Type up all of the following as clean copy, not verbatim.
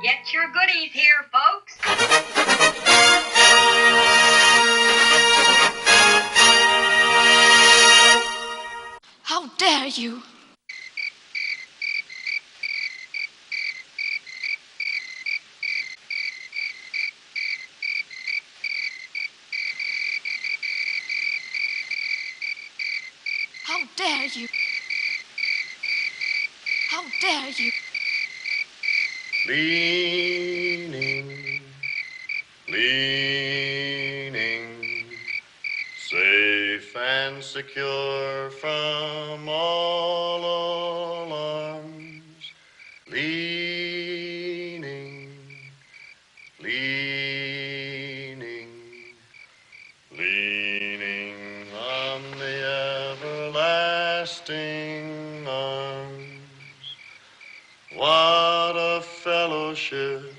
Get your goodies here, folks. How dare you? How dare you? How dare you? Leaning, leaning, safe and secure from all alarms. Leaning, leaning, leaning on the everlasting arms. What a fellowship,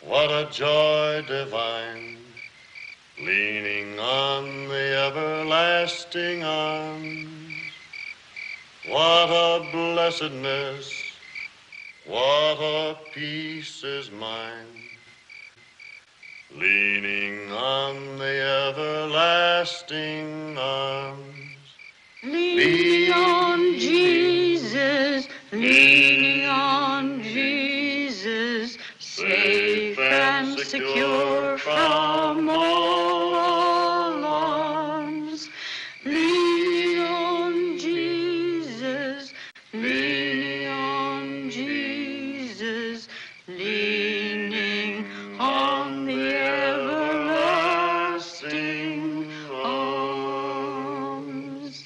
what a joy divine, leaning on the everlasting arms. What a blessedness, what a peace is mine, leaning on the everlasting arms. Leaning on Jesus, leaning on Jesus, safe and secure from all alarms. Leaning on Jesus, leaning on Jesus, leaning on the everlasting arms.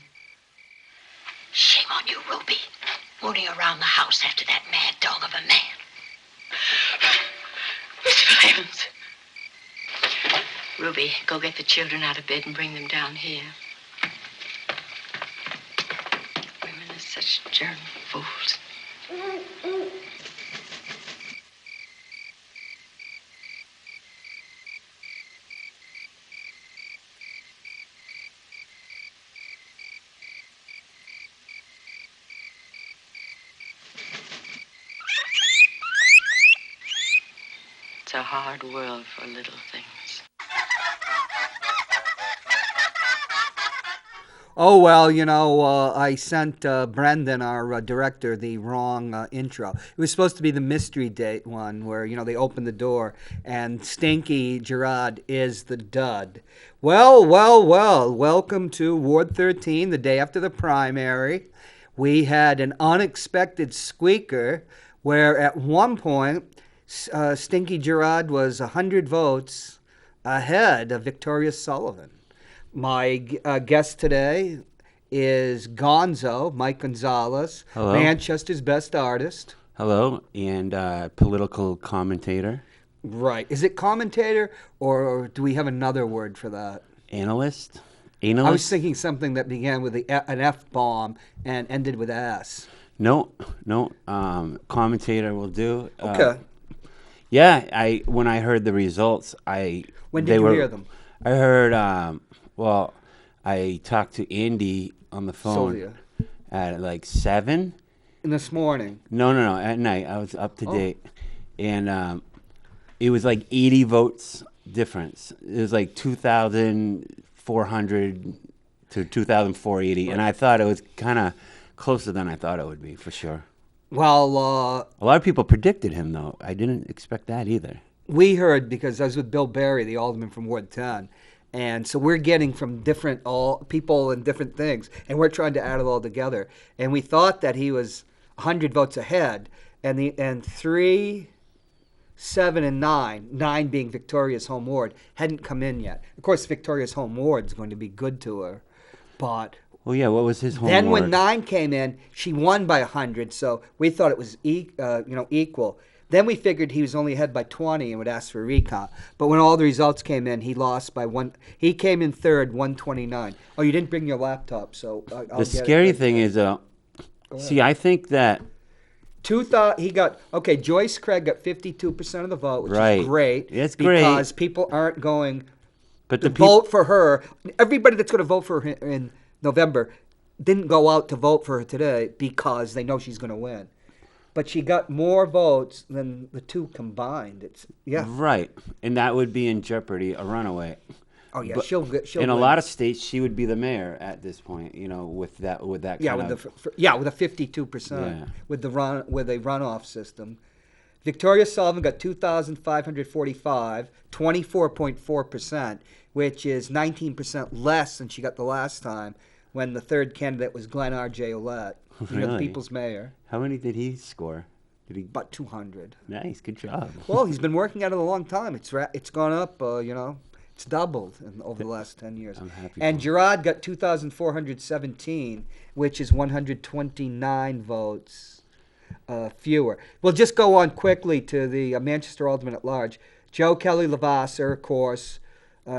Shame on you, Ruby. Mooning around the house after that mad dog of a man. Mr. Clemens. Ruby, go get the children out of bed and bring them down here. Women are such germ fools. It's a hard world for little things. Oh, well, I sent Brendan, our director, the wrong intro. It was supposed to be the mystery date one where, they open the door and Stinky Gerard is the dud. Well, welcome to Ward 13, the day after the primary. We had an unexpected squeaker where at one point Stinky Gerard was 100 votes ahead of Victoria Sullivan. My guest today is Gonzo, Mike Gonzalez, Hello. Manchester's best artist. Hello, and political commentator. Right. Is it commentator, or do we have another word for that? Analyst? I was thinking something that began with an F-bomb and ended with S. No. Commentator will do. Okay. When I heard the results, When did you hear them? I heard, I talked to Andy on the phone Sylvia. at like 7. In this morning. No, at night. I was up to date. And it was like 80 votes difference. It was like 2,400 to 2,480. And I thought it was kind of closer than I thought it would be, for sure. Well, a lot of people predicted him, though. I didn't expect that either. We heard, because I was with Bill Berry, the alderman from Ward 10, and so we're getting from different people and different things, and we're trying to add it all together. And we thought that he was 100 votes ahead, and 3, 7, and 9 being Victoria's home ward, hadn't come in yet. Of course, Victoria's home ward is going to be good to her, but... Well, yeah, what was his home Then ward? when 9 came in, she won by 100, so we thought it was equal. Then we figured he was only ahead by 20 and would ask for a recount. But when all the results came in, he lost by 1. He came in third, 129. Oh, you didn't bring your laptop, so I'll the scary thing is, I think that... Joyce Craig got 52% of the vote, which is great. It's great. Because people aren't going to vote for her. Everybody that's going to vote for her in November didn't go out to vote for her today because they know she's going to win. but she got more votes than the two combined. Yeah. Right, and that would be in jeopardy, a runaway. Oh yeah, But she'll in a win. lot of states, she would be the mayor at this point. With that Yeah, kind with of with a 52% with a runoff system. Victoria Sullivan got 2,545, 24.4%, which is 19% less than she got the last time when the third candidate was Glenn R.J. Ouellette, the Really? people's mayor. How many did he score? Did he? About 200. Nice, good job. Well, he's been working at it a long time. It's gone up, it's doubled over the last 10 years. I'm happy And for him. Gerard got 2,417, which is 129 votes fewer. We'll just go on quickly to the Manchester Alderman at large. Joe Kelly Levasseur, of course,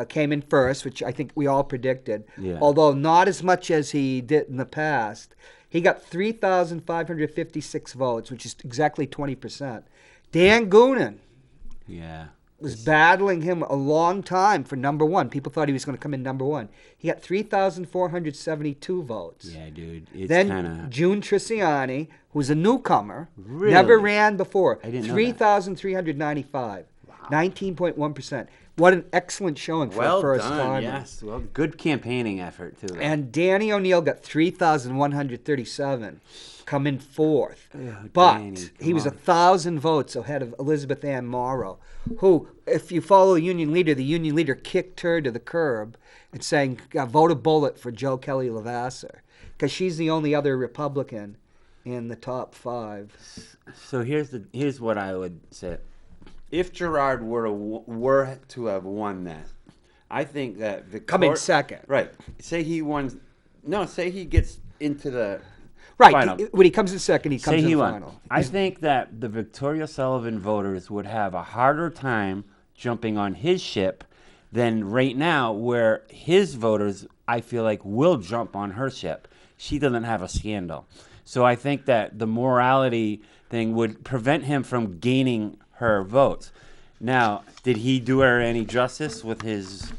came in first, which I think we all predicted, Yeah. although not as much as he did in the past. He got 3,556 votes, which is exactly 20%. Dan Goonan Yeah. was battling him a long time for number one. People thought he was going to come in number one. He got 3,472 votes. Yeah, dude. It's Then kind of. June Triciani, who's a newcomer, Really? never ran before, I didn't know that. 3,395, 19.1%. What an excellent showing for a first timer. Yes. Well, good campaigning effort too. And Danny O'Neill got 3,137, come in fourth. Danny, But he come was on. 1,000 votes ahead of Elizabeth Ann Morrow, who, if you follow the union leader kicked her to the curb and saying, vote a bullet for Joe Kelly Levasseur, because she's the only other Republican in the top five. So here's what I would say. If Gerard were to have won that, I think that Come in second. Right. Say he won. No. Say he gets into the Right. final. When he comes in second, he comes Say in he the won. final. I think that the Victoria Sullivan voters would have a harder time jumping on his ship than right now, where his voters, I feel like, will jump on her ship. She doesn't have a scandal. So I think that the morality thing would prevent him from gaining her votes. Now, did he do her any justice with his,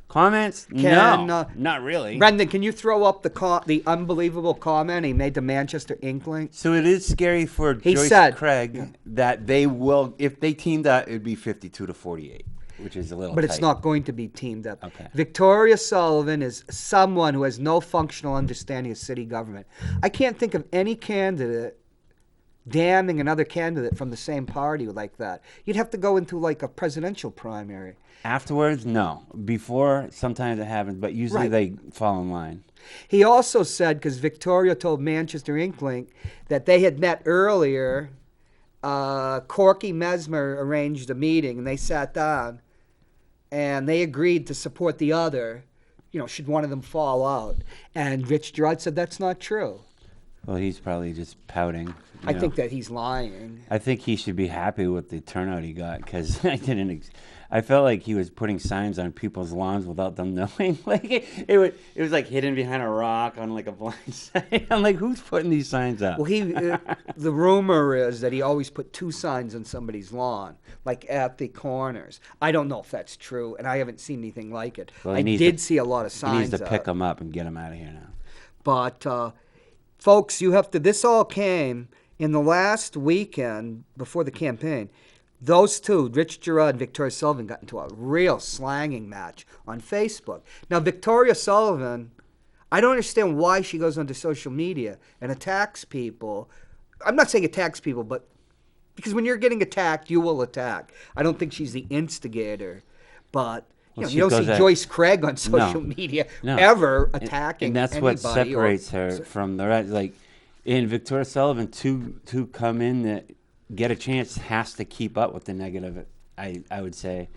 comments? No, not really. Brendan, can you throw up the unbelievable comment he made to Manchester Inkling? So it is scary for He Joyce said- Craig that they will, if they teamed up, it would be 52-48, which is a little But tight. it's not going to be teamed up. Okay. Victoria Sullivan is someone who has no functional understanding of city government. I can't think of any candidate damning another candidate from the same party like that. You'd have to go into like a presidential primary. Afterwards, no. Before, sometimes it happens, but usually Right. they fall in line. He also said, because Victoria told Manchester Inkling that they had met earlier, Corky Mesmer arranged a meeting and they sat down and they agreed to support the other, should one of them fall out. And Rich Gerard said that's not true. Well, he's probably just pouting. I think that he's lying. I think he should be happy with the turnout he got, because I felt like he was putting signs on people's lawns without them knowing. Like it was like hidden behind a rock on like a blind side. I'm like, who's putting these signs up? Well, the rumor is that he always put two signs on somebody's lawn, like at the corners. I don't know if that's true, and I haven't seen anything like it. Well, I did see a lot of He signs. needs to pick them up and get them out of here now. But, folks, this all came in the last weekend before the campaign. Those two, Rich Gerard and Victoria Sullivan, got into a real slanging match on Facebook. Now, Victoria Sullivan, I don't understand why she goes onto social media and attacks people. I'm not saying attacks people, but because when you're getting attacked, you will attack. I don't think she's the instigator, but Well, you don't see Joyce Craig on social media ever attacking and that's anybody. what separates her from the rest. Like, in Victoria Sullivan, to come in that get a chance has to keep up with the negative. I would say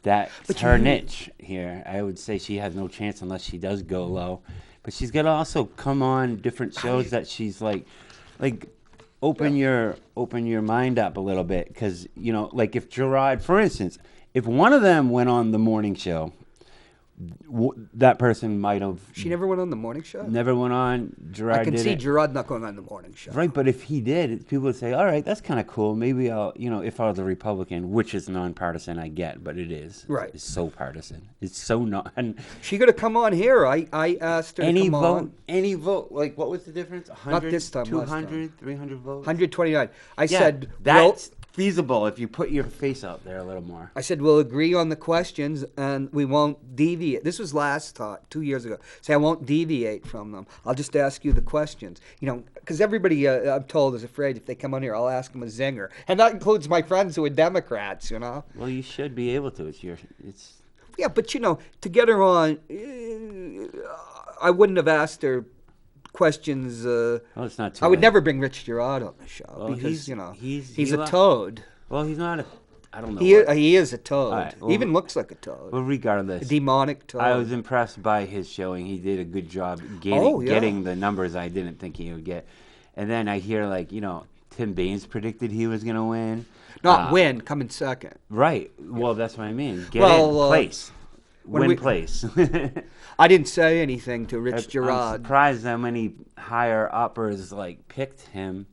that's her niche here. I would say she has no chance unless she does go low, but she's got to also come on different shows that she's like open your mind up a little bit, because like if Gerard, for instance, if one of them went on the morning show, that person might have She never went on the morning show? never went on. Gerard I can did see it. Gerard not going on the morning show. Right, but if he did, people would say, all right, that's kind of cool. Maybe I'll, if I was a Republican, which is nonpartisan, I get, but it is. Right. It's so partisan. It's so not. And She could have come on here. I asked her to come on. Any vote, like what was the difference? 100, Not this time, last 200, 300 votes? 129. I Yeah, said, that's feasible if you put your face out there a little more. I said, we'll agree on the questions and we won't deviate. This was last 2 years ago. Say, I won't deviate from them. I'll just ask you the questions. Because everybody, I'm told, is afraid if they come on here, I'll ask them a zinger. And that includes my friends who are Democrats, Well, you should be able to. It's. Yeah, but, to get her on, I wouldn't have asked her questions. It's not too I would late. never bring Rich Gerard on the show Well, because, he's he's a toad. Well, he's not a. I don't know. He is a toad. All right, well, he even looks like a toad. Well, regardless, A demonic toad. I was impressed by his showing. He did a good job getting the numbers I didn't think he would get. And then I hear Tim Baines predicted he was going to win. Not win, come in second. Right. Well, that's what I mean. Get Well, in place. when Place. I didn't say anything to Rich I'm Gerard. surprised how many higher uppers picked him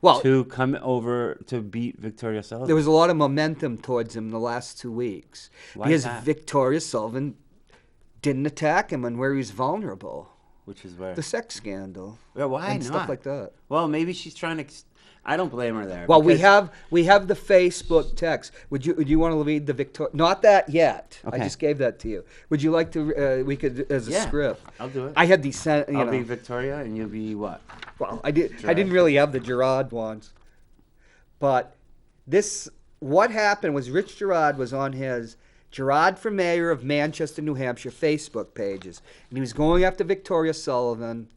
Well, to come over to beat Victoria Sullivan. there was a lot of momentum towards him the last 2 weeks Why because is that? Victoria Sullivan didn't attack him on where he's vulnerable. Which is where? The sex scandal. Well, why and not? stuff like that. Well, maybe she's trying to. I don't blame her there. Well, because- we have the Facebook text. Would you want to read the Victoria? Not that yet. Okay. I just gave that to you. Would you like to? We could as a Yeah, script. I'll do it. I had these. I'll be Victoria, and you'll be what? Well, I didn't really have the Gerard ones, but what happened was Rich Gerard was on his Gerard for Mayor of Manchester, New Hampshire Facebook pages, and he was going after Victoria Sullivan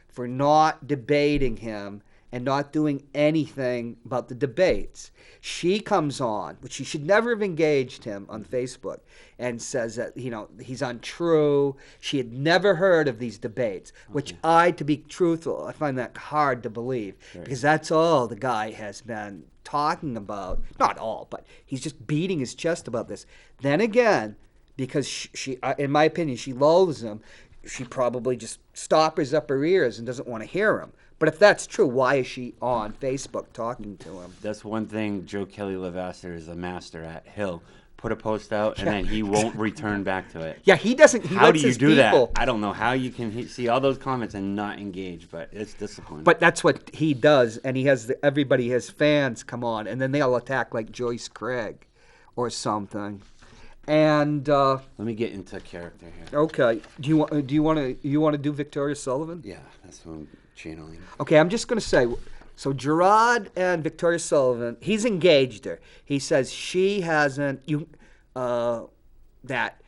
for not debating him and not doing anything about the debates. She comes on, which she should never have engaged him on Facebook, and says that he's untrue. She had never heard of these debates, which to be truthful, I find that hard to believe because that's all the guy has been talking about. Not all, but he's just beating his chest about this. Then again, because she in my opinion, she loathes him, she probably just stoppers up her ears and doesn't want to hear him. But if that's true, why is she on Facebook talking to him? That's one thing Joe Kelly Levasseur is a master at. He'll put a post out and then he won't return back to it. Yeah, he doesn't. He How lets do you his do people, that? I don't know how you can see all those comments and not engage, but it's disappointing. But that's what he does, and he has everybody, his fans, come on, and then they'll attack like Joyce Craig, or something. And let me get into character here. okay, do you want to do Victoria Sullivan? Yeah, that's what I'm channeling. Okay, I'm just going to say, so Gerard and Victoria Sullivan, he's engaged her. He says she hasn't, that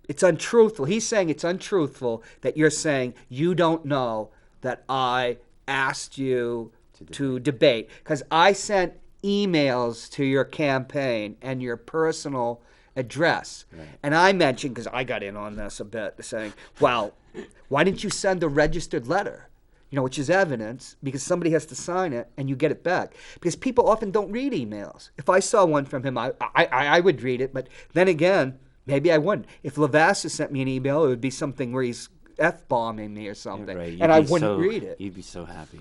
it's untruthful. He's saying it's untruthful that you're saying you don't know that I asked you to debate. Because I sent emails to your campaign and your personal address. Right. And I mentioned, because I got in on this a bit, saying, well, why didn't you send a registered letter? Which is evidence, because somebody has to sign it and you get it back. Because people often don't read emails. If I saw one from him, I would read it, but then again, maybe I wouldn't. If Levasseur sent me an email, it would be something where he's F-bombing me or something, right. and I wouldn't read it. You'd be so happy.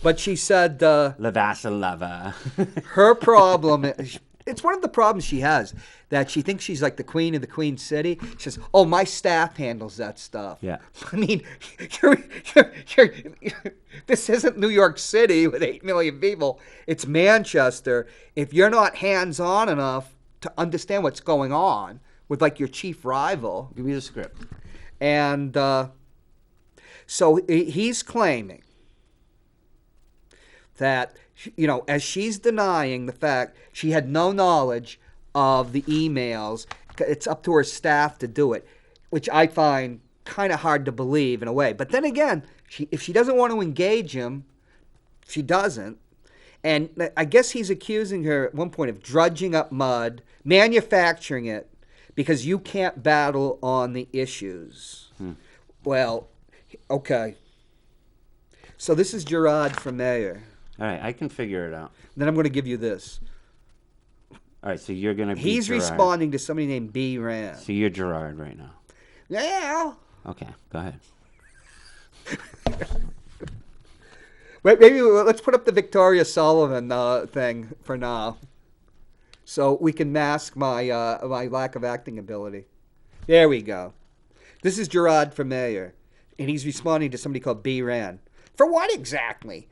But she said... Levasseur lover. Her problem... It's one of the problems she has, that she thinks she's like the queen of the Queen City. She says, oh, my staff handles that stuff. Yeah. I mean, this isn't New York City with 8 million people. It's Manchester. If you're not hands-on enough to understand what's going on with, like, your chief rival. Give me the script. And so he's claiming that, as she's denying the fact she had no knowledge of the emails, it's up to her staff to do it, which I find kind of hard to believe in a way. But then again, if she doesn't want to engage him, she doesn't. And I guess he's accusing her at one point of drudging up mud, manufacturing it, because you can't battle on the issues. Well, okay. So this is Gerard for mayor. All right, I can figure it out. Then I'm going to give you this. All right, so you're gonna be. He's Gerard. responding to somebody named B. Rand. So you're Gerard right now. Yeah. Okay, go ahead. Wait, maybe let's put up the Victoria Sullivan thing for now, so we can mask my my lack of acting ability. There we go. This is Gerard from Mayor, and he's responding to somebody called B. Rand. For what exactly?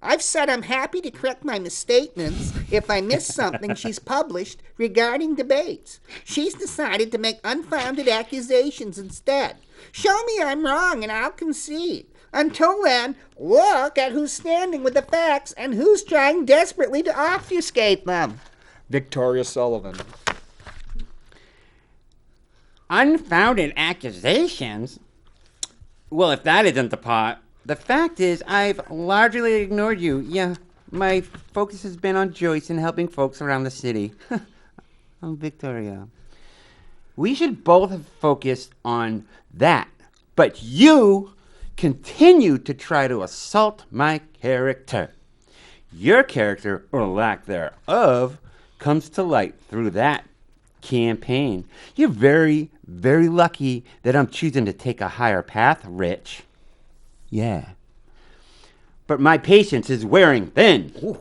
I've said I'm happy to correct my misstatements if I miss something she's published regarding debates. She's decided to make unfounded accusations instead. Show me I'm wrong and I'll concede. Until then, look at who's standing with the facts and who's trying desperately to obfuscate them. Victoria Sullivan. Unfounded accusations? Well, if that isn't the pot, the fact is I've largely ignored you. Yeah, my focus has been on Joyce and helping folks around the city. I'm Victoria. We should both have focused on that, but you continue to try to assault my character. Your character, or lack thereof, comes to light through that campaign. You're very, very lucky that I'm choosing to take a higher path, Rich. Yeah. But my patience is wearing thin. Ooh.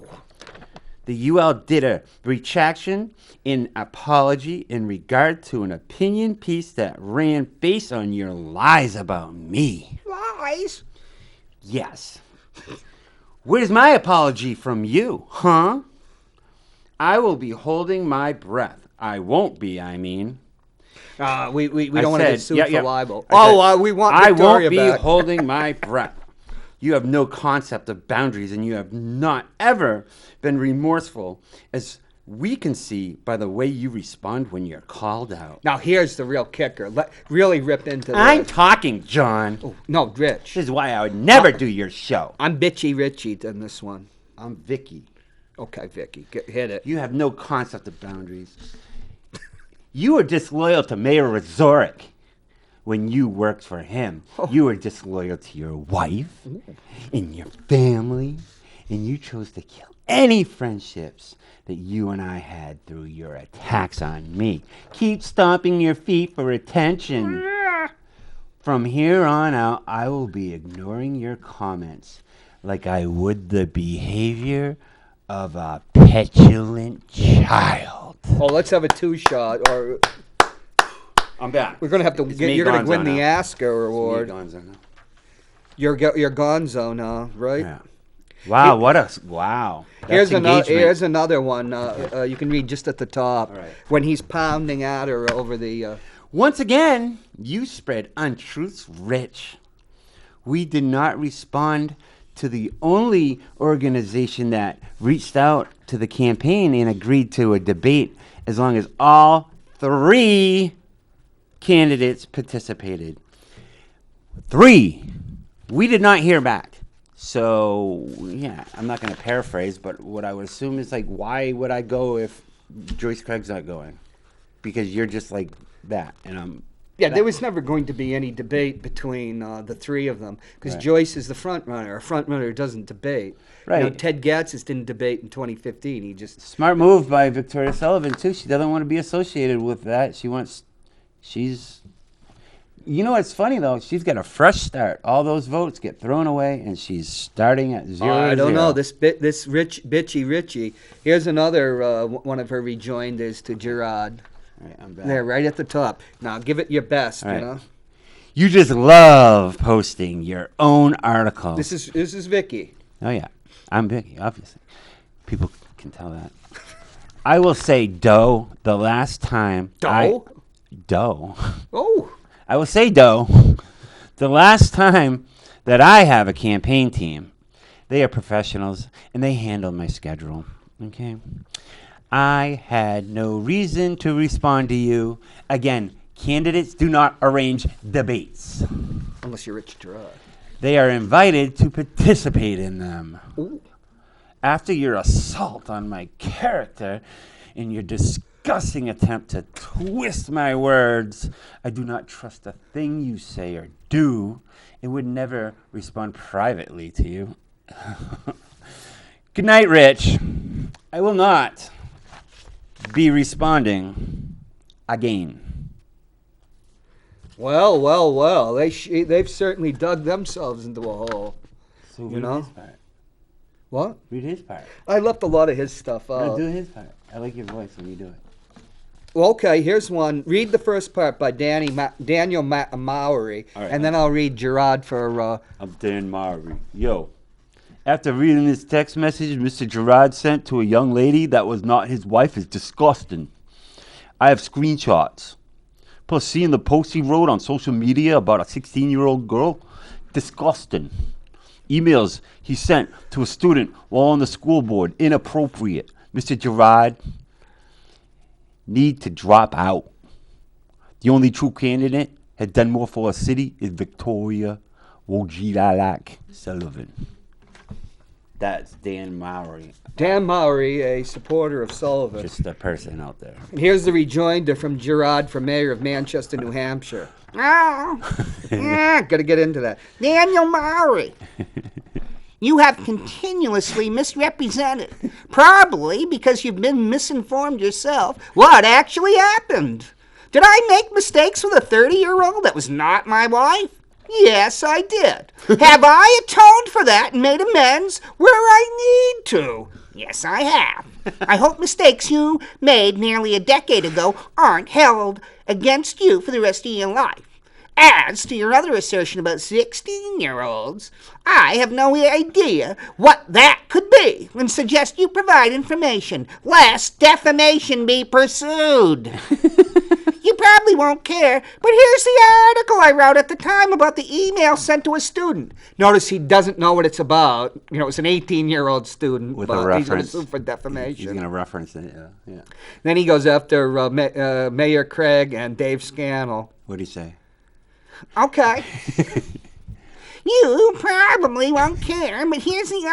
The UL did a retraction in apology in regard to an opinion piece that ran based on your lies about me. Lies? Yes. Where's my apology from you, huh? I will be holding my breath. I won't be, I mean. We don't want to get sued for libel. We want I Victoria won't be back. holding my breath. You have no concept of boundaries, and you have not ever been remorseful, as we can see by the way you respond when you're called out. Now here's the real kicker. Really rip into this. I'm talking, John. Oh, no, Rich. This is why I would never do your show. I'm bitchy Richie in this one. I'm Vicky. Okay, Vicky, hit it. You have no concept of boundaries. You were disloyal to Mayor Razorek when you worked for him. Oh. You were disloyal to your wife and your family, and you chose to kill any friendships that you and I had through your attacks on me. Keep stomping your feet for attention. From here on out, I will be ignoring your comments like I would the behavior of a petulant child. Oh, let's have a two-shot, or I'm back. We're gonna have to. You're gonna win the Oscar award. Gonzo now. You're Gonzo now, right? Yeah. Wow! Wow! Here's another one. You can read just at the top. All right. When he's pounding at her over the. Once again, you spread untruths, Rich. We did not respond to the only organization that reached out to the campaign and agreed to a debate as long as all 3 candidates participated. 3. We did not hear back. So, yeah, I'm not going to paraphrase, but what I would assume is, like, why would I go if Joyce Craig's not going? Because you're just like that, and I'm... Yeah, there was never going to be any debate between the 3 of them, because Joyce is the front runner. A front runner doesn't debate. Right. You know, Ted Gatzis didn't debate in 2015. He just smart move by Victoria Sullivan too. She doesn't want to be associated with that. She's. You know what's funny though? She's got a fresh start. All those votes get thrown away, and she's starting at 0. I don't know this bitchy Richie. Here's another one of her rejoinders to Gerard. Right, I'm back. There, right at the top. Now, give it your best, right. You know. You just love posting your own articles. This is Vicky. Oh, yeah. I'm Vicky, obviously. People can tell that. I will say dough the last time. Dough? Dough. Oh. I will say dough the last time that I have a campaign team. They are professionals, and they handle my schedule. Okay? I had no reason to respond to you. Again, candidates do not arrange debates. Unless you're Rich Gerard. They are invited to participate in them. Ooh. After your assault on my character and your disgusting attempt to twist my words, I do not trust a thing you say or do, and would never respond privately to you. Good night, Rich. I will not be responding again. Well. They've certainly dug themselves into a hole. So You read know? his part. What? Read his part. I left a lot of his stuff No, out. do his part. I like your voice when you do it. Well, okay, here's one. Read the first part by Daniel Mowry, All right. and then I'll read Gerard for. I'm Dan Mowry. Yo. After reading this text message Mr. Gerard sent to a young lady that was not his wife is disgusting. I have screenshots. Plus, seeing the post he wrote on social media about a 16-year-old girl, disgusting. Emails he sent to a student while on the school board, inappropriate. Mr. Gerard need to drop out. The only true candidate has done more for our city is Victoria Wojilalak Sullivan. That's Dan Mowry, Dan Mowry, a supporter of Sullivan. just a person out there. And here's the rejoinder from Gerard for mayor of Manchester, New Hampshire. Gotta get into that. Daniel Mowry, you have continuously misrepresented, probably because you've been misinformed yourself, what actually happened. Did I make mistakes with a 30-year-old that was not my wife? Yes, I did. Have I atoned for that and made amends where I need to? Yes, I have. I hope mistakes you made nearly a decade ago aren't held against you for the rest of your life. As to your other assertion about 16-year-olds, I have no idea what that could be and suggest you provide information, lest defamation be pursued. You probably won't care, but here's the article I wrote at the time about the email sent to a student. Notice he doesn't know what it's about. You know, it's an 18-year-old student, With but a he's going to reference. sue for defamation. He's going to reference it, yeah. Then he goes after Mayor Craig and Dave Scannell. What'd he say? Okay. You probably won't care, but here's the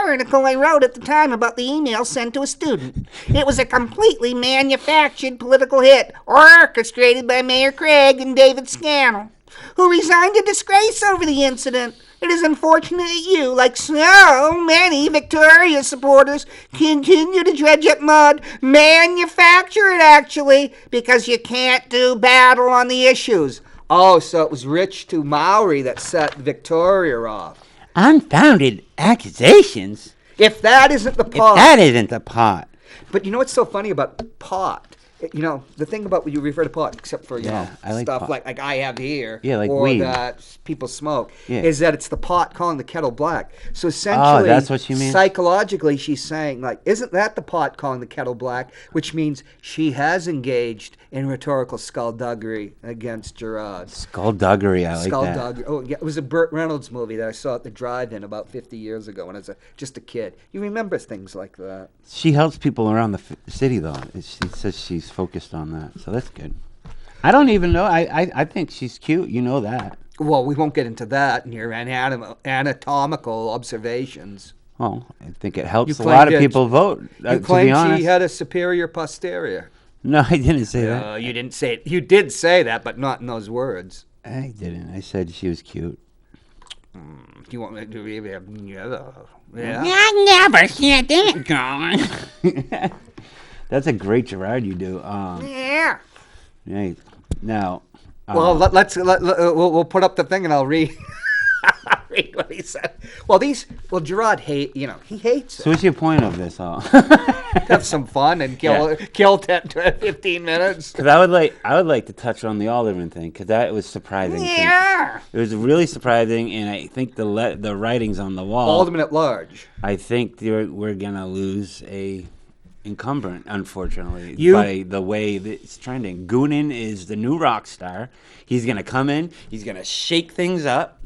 article I wrote at the time about the email sent to a student. It was a completely manufactured political hit, orchestrated by Mayor Craig and David Scannell, who resigned in disgrace over the incident. It is unfortunate that you, like so many Victoria supporters, continue to dredge up mud, manufacture it actually, because you can't do battle on the issues. Oh, so it was Rich to Mowry that set Victoria off. Unfounded accusations? If that isn't the pot. That isn't the pot. But you know what's so funny about pot? You know, the thing about when you refer to pot, except for, you know, I like stuff pot. like I have here, Yeah, like or weed. that people smoke, Yeah. is that it's the pot calling the kettle black. So essentially, that's what you mean? psychologically, she's saying, like, isn't that the pot calling the kettle black? Which means she has engaged in rhetorical skullduggery against Gerard. Skullduggery, I like that. Skullduggery. Oh, yeah, it was a Burt Reynolds movie that I saw at the drive-in about 50 years ago when I was just a kid. You remember things like that. She helps people around the city, though. She says she's focused on that, so that's good. I don't even know. I think she's cute. You know that. Well, we won't get into that in your anatomical observations. Well, I think it helps a claimed lot of that- people vote. You To be claimed honest, she had a superior posterior. no, I didn't say that. You didn't say it. You did say that, but not in those words. I didn't. I said she was cute. Do you want me to read it? Yeah. I never said that, John. That's a great Gerard you do. Yeah. Right. Now, Well, we'll put up the thing and I'll read. Read what he said. Well, Gerard he hates it. so what's your point of this all? Have some fun and kill 10 to 15 minutes. Because I would like to touch on the alderman thing, because that was surprising. to me. Yeah. It was really surprising, and I think the writing's on the wall. Alderman at large. I think we're gonna lose a incumbent, unfortunately, You- by the way that it's trending. Goonan is the new rock star. He's gonna come in. He's gonna shake things up,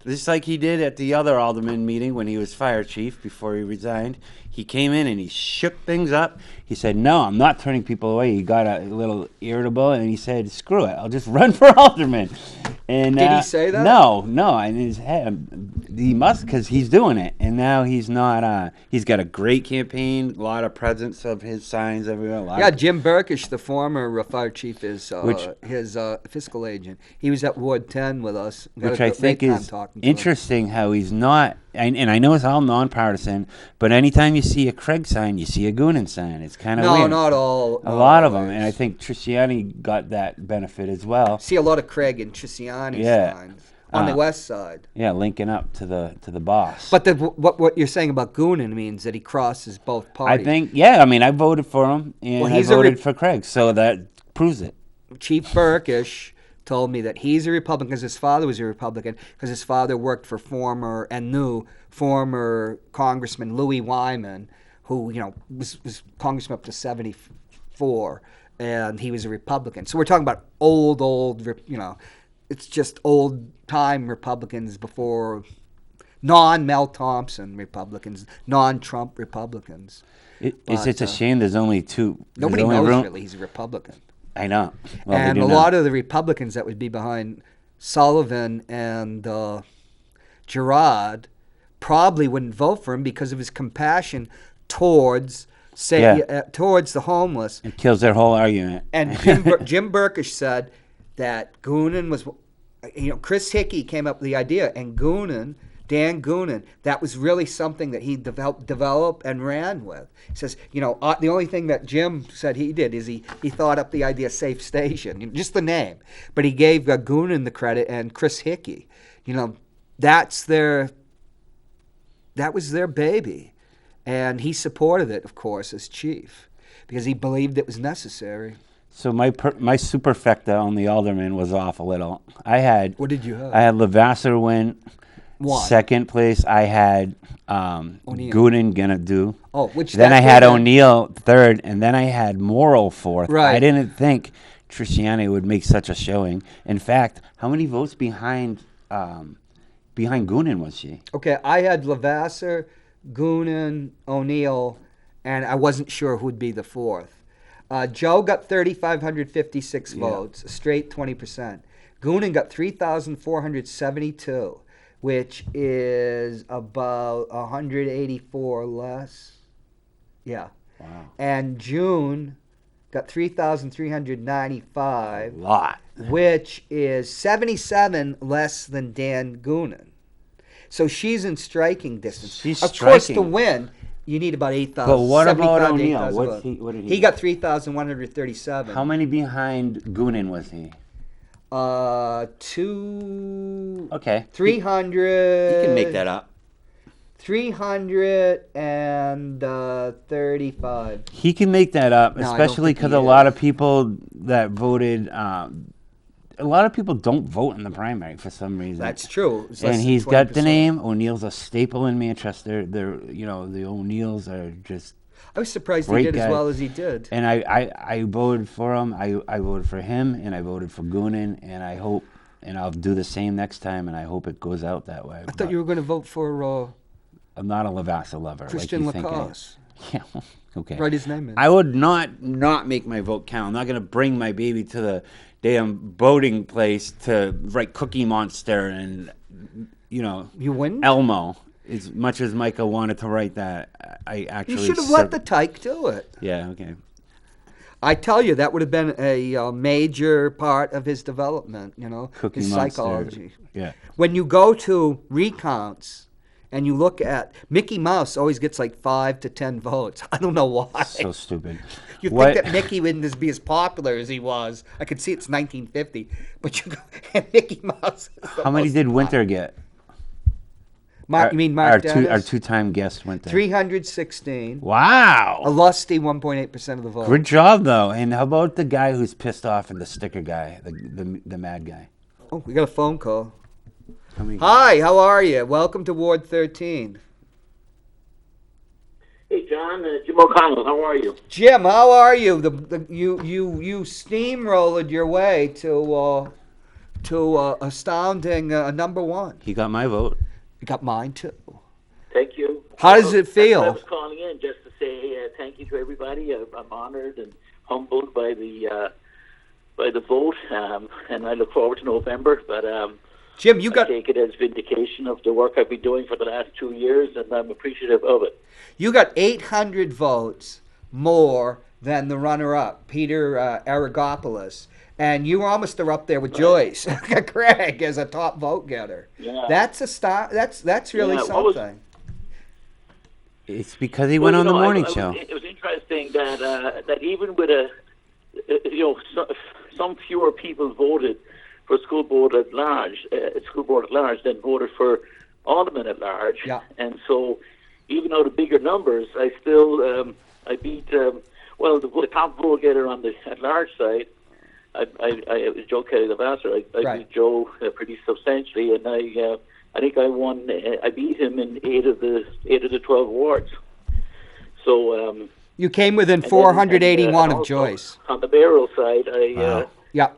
just like he did at the other alderman meeting when he was fire chief before he resigned. He came in and he shook things up. He said, "No, I'm not turning people away." He got a little irritable and he said, "Screw it, I'll just run for alderman." And Did he say that? No. In his head, he must, because he's doing it. And now he's not. He's got a great campaign, a lot of presence of his signs everywhere. Yeah, Jim Burkish, the former fire chief, is Which- his fiscal agent. He was at Ward 10 with us. We had which a I great think time is talking to him. interesting. How he's not and I know it's all nonpartisan, but anytime you see a Craig sign, you see a Goonan sign. It's kind of No, weird. not all. A not lot of them, and I always. think Trisciani got that benefit as well. See a lot of Craig and Triciani Yeah. signs on the west side. Yeah, linking up to the boss. But what you're saying about Goonan means that he crosses both I parties. think, yeah, I mean, I voted for him, and Well, I he's a voted for Craig, so that proves it. Chief Burkish told me that he's a Republican because his father was a Republican because his father worked for former Congressman Louis Wyman, who was Congressman up to 74, and he was a Republican. So we're talking about old, it's just old time Republicans before non-Mel Thompson Republicans, non-Trump Republicans. It's a shame there's only two. Nobody there's only knows room. really he's a Republican. I know. Well, And they a do lot now. of the Republicans that would be behind Sullivan and Girard probably wouldn't vote for him because of his compassion towards towards the homeless. It kills their whole argument. And Jim Burkish said that Goonan was, Chris Hickey came up with the idea, and Dan Goonan, that was really something that he developed and ran with. He says, the only thing that Jim said he did is he thought up the idea of Safe Station, just the name. But he gave Goonan the credit and Chris Hickey. That was their baby. And he supported it, of course, as chief, because he believed it was necessary. So my superfecta on the alderman was off a little. What did you have? I had Levasseur win. One. Second place, I had Goonan gonna do. Oh, which then that I had wasn't- O'Neill third, and then I had Morrill fourth. Right. I didn't think Trisciani would make such a showing. In fact, how many votes behind Goonan was she? Okay, I had Levasseur, Goonan, O'Neill, and I wasn't sure who'd be the fourth. Joe got 3,556 votes, a straight 20%. Goonan got 3,472, which is about 184 less. Yeah. Wow. And June got 3,395. A lot. Which is 77 less than Dan Goonan. So she's in striking distance. She's of course, to striking. win, you need about 8,000. But what about 75 to O'Neill? 8,000 votes. What did he He get? got 3,137. How many behind Goonan was he? 300. Okay. 300. You can make that up. 335. He can make that up, No, I don't especially think because he a lot is. of people that voted, a lot of people don't vote in the primary for some reason. That's true. It's less And than he's got the 20%. name. O'Neill's a staple in Manchester. The O'Neills are just. I was surprised he Great did guy. as well as he did. And I voted for him. I voted for him, and I voted for Goonan, and I hope, and I'll do the same next time, and I hope it goes out that way. I thought you were going to vote for I'm not a Levasseur lover. Christian like you think I am. Lacoste. Yeah. Okay. Write his name in. I would not make my vote count. I'm not going to bring my baby to the damn voting place to write Cookie Monster and, You wouldn't? Elmo. As much as Micah wanted to write that, I actually... You should have let the tyke do it. Yeah, okay. I tell you, that would have been a major part of his development, Cookie his Monster. psychology. Yeah. When you go to recounts and you look at, Mickey Mouse always gets like 5 to 10 votes. I don't know why. So stupid. You What- think that Mickey wouldn't be as popular as he was. I could see it's 1950, but you go, and Mickey Mouse is the How many most did popular. Winter get? You mean Mark our Dennis? two-time guest Winter. 316. Wow. A lusty 1.8% of the vote. Good job, though. And how about the guy who's pissed off and the sticker guy, the mad guy? Oh, we got a phone call. How many- Hi, how are you? Welcome to Ward 13. Hey, John, Jim O'Connell, how are you? Jim, how are you? You steamrolled your way to astounding number one. He got my vote. You got mine too. Thank you. How does it feel? I was calling in just to say thank you to everybody. I'm honored and humbled by the vote, and I look forward to November. But Jim, you I got take it as vindication of the work I've been doing for the last 2 years, and I'm appreciative of it. 800 votes more than the runner-up, Peter Aragopoulos. and you almost are up there with Joyce Craig as a top vote getter. Yeah. That's a star. That's really Yeah, what was- something. It's because he went on the morning show. It was interesting that that even with some fewer people voted for school board at large, than voted for alderman at large. Yeah. And so, even though the bigger numbers, I still I beat the top vote getter on the at large side. I Joe Kelly the Vassar. I Right. beat Joe pretty substantially, and I think I won. I beat him in 8 of the 12 wards. So You came within and then- 481 and of also, Joyce. on the mayoral side, Yeah.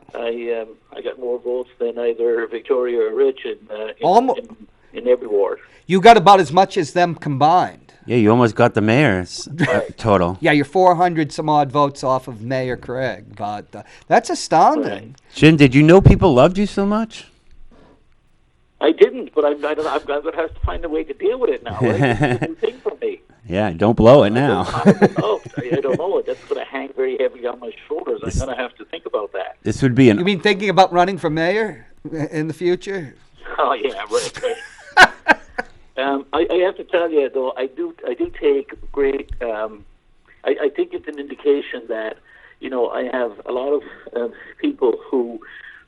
I got more votes than either Victoria or Rich in every ward. You got about as much as them combined. Yeah, you almost got the mayor's total. Yeah, you're 400 some odd votes off of Mayor Craig, but that's astounding. Jim, did you know people loved you so much? I didn't, but I'm going to have to find a way to deal with it now. Right? It's a new thing for me. Yeah, don't blow it now. I don't know. That's going to hang very heavily on my shoulders. I'm going to have to think about that. This would be You mean thinking about running for mayor in the future? Oh yeah, right. I have to tell you though, I do take great. I think it's an indication that I have a lot of people who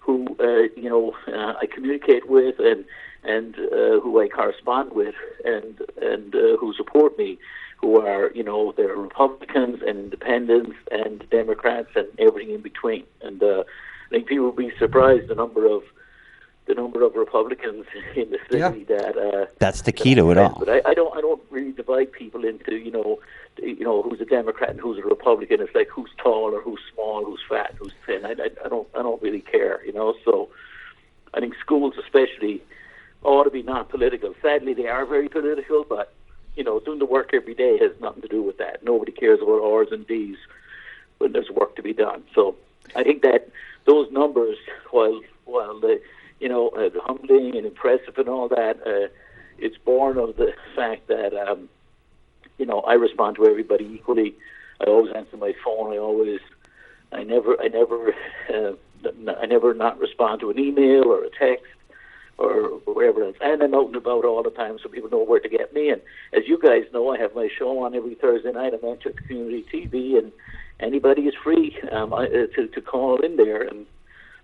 I communicate with and who I correspond with and who support me, who are they're Republicans and Independents and Democrats and everything in between. And I think people will be surprised the number of Republicans in the city that that's the key to it all. But I don't really divide people into who's a Democrat and who's a Republican. It's like who's tall or who's small, who's fat, who's thin. I don't really care. So I think schools especially ought to be non-political. Sadly, they are very political, but doing the work every day has nothing to do with that. Nobody cares about R's and D's when there's work to be done. So I think that those numbers, while they humbling and impressive and all that, it's born of the fact that I respond to everybody equally. I always answer my phone. I never not respond to an email or a text or wherever else. And I'm out and about all the time, so people know where to get me. And as you guys know, I have my show on every Thursday night on Manchester Community TV, and anybody is free to call in there. And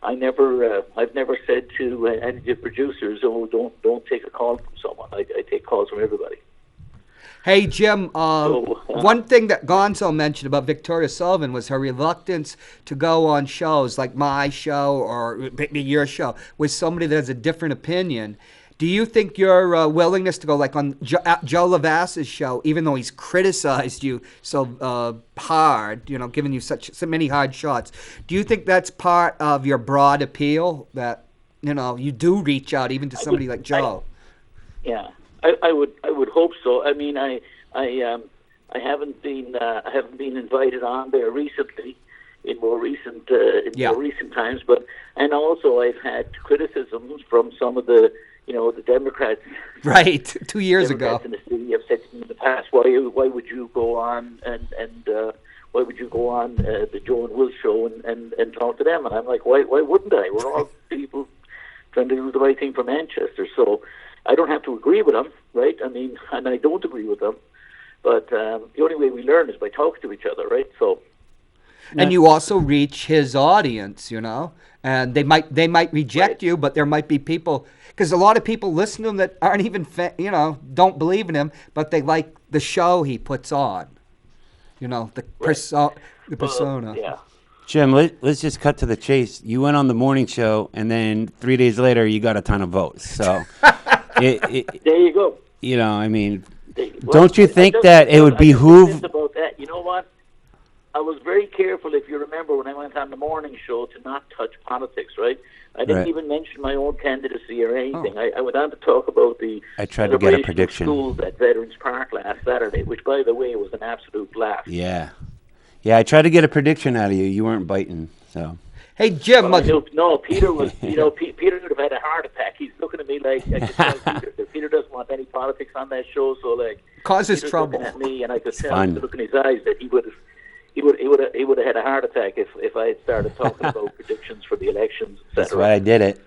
I've never said to any of the producers, "Oh, don't take a call from someone." I take calls from everybody. Hey, Jim, one thing that Gonzo mentioned about Victoria Sullivan was her reluctance to go on shows like my show or maybe your show with somebody that has a different opinion. Do you think your willingness to go like on Joe Lavasse's show, even though he's criticized you so hard, giving you so many hard shots, do you think that's part of your broad appeal that, you do reach out even to somebody like Joe? I would hope so. I mean, I haven't been invited on there recently in more recent times, and also I've had criticisms from some of the Democrats. Right, 2 years Democrats ago. in the city have said to me in the past, why would you go on and why would you go on the Joe and Will show and talk to them? And I'm like, why wouldn't I? We're all people trying to do the right thing for Manchester, so I don't have to agree with them, right? I mean, and I don't agree with them, but the only way we learn is by talking to each other, right? So. And you also reach his audience, and they might reject you, but there might be people, because a lot of people listen to him that aren't even, don't believe in him, but they like the show he puts on, the persona. Yeah. Jim, let's just cut to the chase. You went on the morning show, and then 3 days later, you got a ton of votes. So, there you go. I mean, don't you think that it would behoove? About that, you know what? I was very careful, if you remember, when I went on the morning show, to not touch politics. Right? I didn't even mention my own candidacy or anything. I went on to talk about the I tried to get a prediction. Schools at Veterans Park last Saturday, which, by the way, was an absolute blast. Yeah, I tried to get a prediction out of you. You weren't biting, so. Hey, Jim. No, Peter was. Peter would have had a heart attack. He's looking at me like I could tell Peter doesn't want any politics on that show. So like, causes Peter's trouble. looking at me, and I could tell the look in his eyes that he would he would have had a heart attack if I had started talking about predictions for the elections, etc. That's why I did it.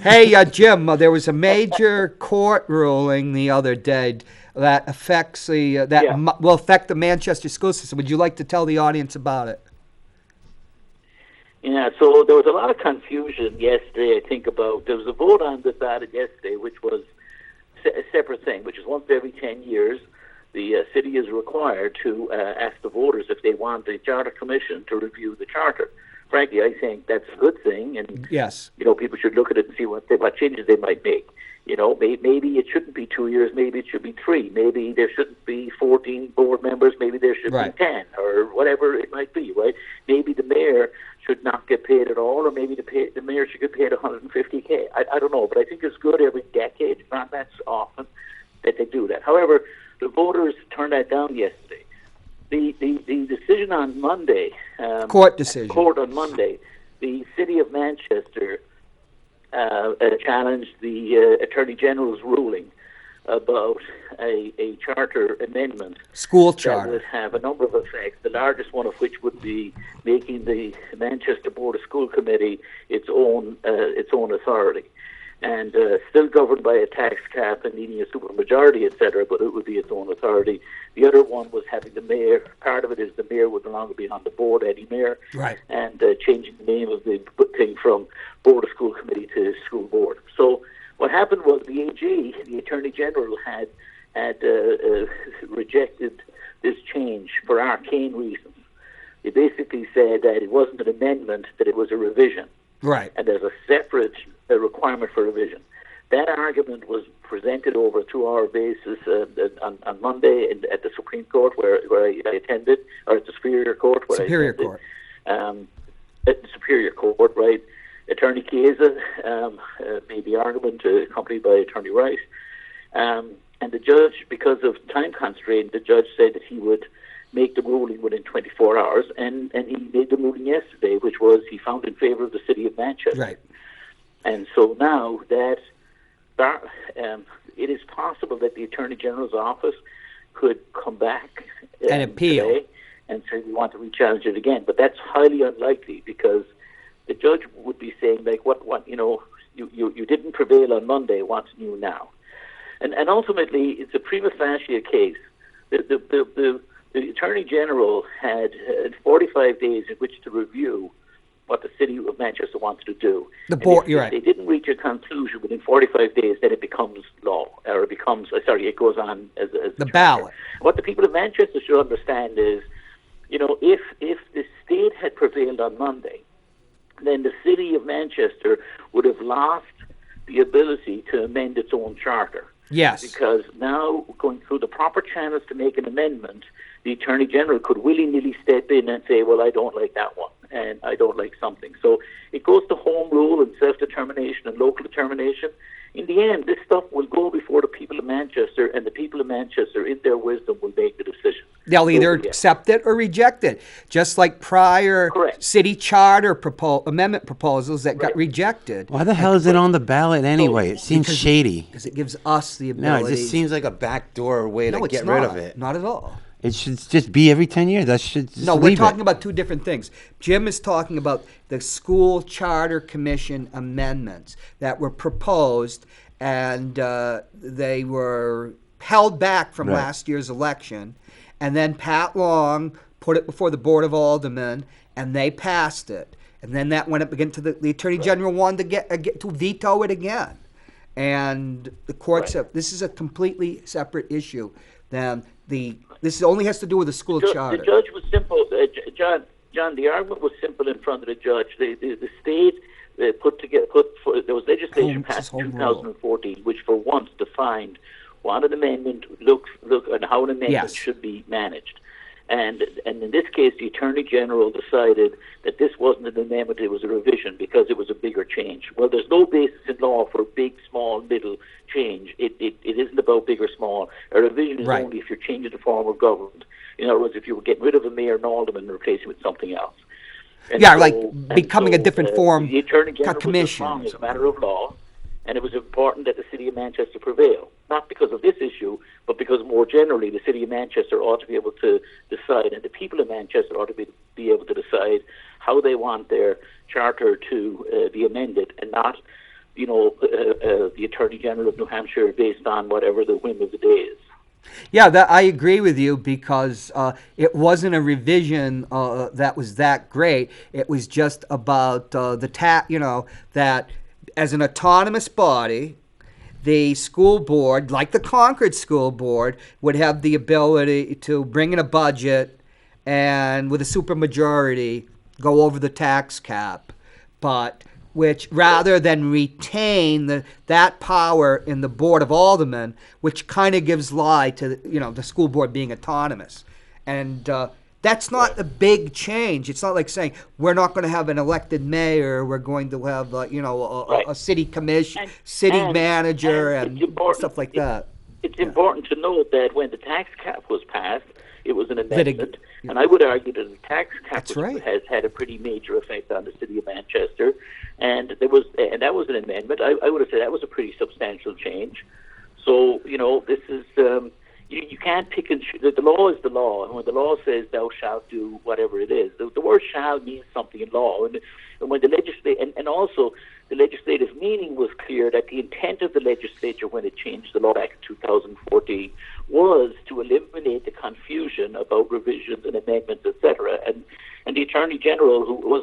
Hey, Jim, there was a major court ruling the other day that affects will affect the Manchester school system. Would you like to tell the audience about it? Yeah, so there was a lot of confusion yesterday, I think, there was a vote on decided yesterday, which was a separate thing, which is once every 10 years, the city is required to ask the voters if they want the Charter Commission to review the Charter. Frankly, I think that's a good thing, and yes, people should look at it and see what changes they might make. Maybe it shouldn't be 2 years, maybe it should be 3. Maybe there shouldn't be 14 board members, maybe there should be 10, or whatever it might be, right? Maybe the mayor should not get paid at all, or maybe the mayor should get paid $150K. I don't know, but I think it's good every decade, not that often, that they do that. However, the voters turned that down yesterday. The decision on Monday, court decision, court on Monday, the city of Manchester challenged the Attorney General's ruling about a charter amendment. School charter. That would have a number of effects, the largest one of which would be making the Manchester Board of School Committee its own authority. And still governed by a tax cap and needing a supermajority, etc., but it would be its own authority. The other one was having the mayor. Part of it is the mayor would no longer be on the board, Eddie Mayor, right? And changing the name of the thing from Board of School Committee to School Board. So what happened was the AG, the Attorney General, had rejected this change for arcane reasons. He basically said that it wasn't an amendment, that it was a revision. Right. And there's a separate requirement for revision. That argument was presented over a 2-hour basis on Monday at the Supreme Court where I attended, or at the Superior Court where Superior I attended. Court. At the Superior Court, right? Attorney Chiesa made the argument accompanied by Attorney Rice. And the judge, because of time constraint, the judge said that he would make the ruling within 24 hours, and he made the ruling yesterday, which was he found in favor of the city of Manchester. Right. And so now that it is possible that the Attorney General's office could come back and appeal today and say we want to re-challenge it again, but that's highly unlikely because the judge would be saying like, what you didn't prevail on Monday, what's new now? And ultimately, it's a prima facie case. The Attorney General had 45 days in which to review what the city of Manchester wants to do. The board, if they didn't reach a conclusion within 45 days, then it becomes law, or it goes on as the ballot. What the people of Manchester should understand is, if the state had prevailed on Monday, then the city of Manchester would have lost the ability to amend its own charter. Yes. Because now, going through the proper channels to make an amendment, the Attorney General could willy-nilly step in and say, well, I don't like that one, and I don't like something. So it goes to home rule and self-determination and local determination. In the end, this stuff will go before the people of Manchester, and the people of Manchester, in their wisdom, will make the decision. They'll either accept it or reject it, just like prior city charter amendment proposals that got rejected. Why the hell is it on the ballot anyway? It seems shady. Because it gives us the ability. No, it just seems like a backdoor way to get rid of it. Not at all. It should just be every 10 years. That should just we're talking about two different things. Jim is talking about the School Charter Commission amendments that were proposed, and they were held back from last year's election. And then Pat Long put it before the Board of Aldermen, and they passed it. And then that went up again to the Attorney General wanted to get to veto it again. And the court said this is a completely separate issue than this only has to do with the school charter. The judge was simple, John. The argument was simple in front of the judge. The state there was legislation passed in 2014, which for once defined what an amendment looks and how an amendment should be managed. And in this case, the Attorney General decided that this wasn't an amendment, it was a revision because it was a bigger change. Well, there's no basis in law for big, small, little change. It isn't about big or small. A revision is only if you're changing the form of government. In other words, if you were getting rid of a mayor and alderman and replacing it with something else. And like becoming a different form, the Attorney General commission. was wrong as a matter of law. And it was important that the City of Manchester prevail, not because of this issue, but because more generally the City of Manchester ought to be able to decide, and the people of Manchester ought to be able to decide how they want their charter to be amended, and not, the Attorney General of New Hampshire based on whatever the whim of the day is. Yeah, I agree with you, because it wasn't a revision that was that great. It was just about that as an autonomous body, the school board, like the Concord School Board, would have the ability to bring in a budget and, with a supermajority, go over the tax cap, but which, rather than retain that power in the Board of Aldermen, which kind of gives lie to the school board being autonomous. And that's not a big change. It's not like saying we're not going to have an elected mayor. We're going to have a city commission, manager, and stuff like that. It's important to note that when the tax cap was passed, it was an amendment, and I would argue that the tax cap has had a pretty major effect on the City of Manchester, and that was an amendment. I would have said that was a pretty substantial change. So this is. You can't pick and choose. The law is the law, and when the law says thou shalt do whatever it is, the word shall means something in law, and when the also the legislative meaning was clear that the intent of the legislature when it changed the law back in 2014 was to eliminate the confusion about revisions and amendments, etc. And the Attorney General,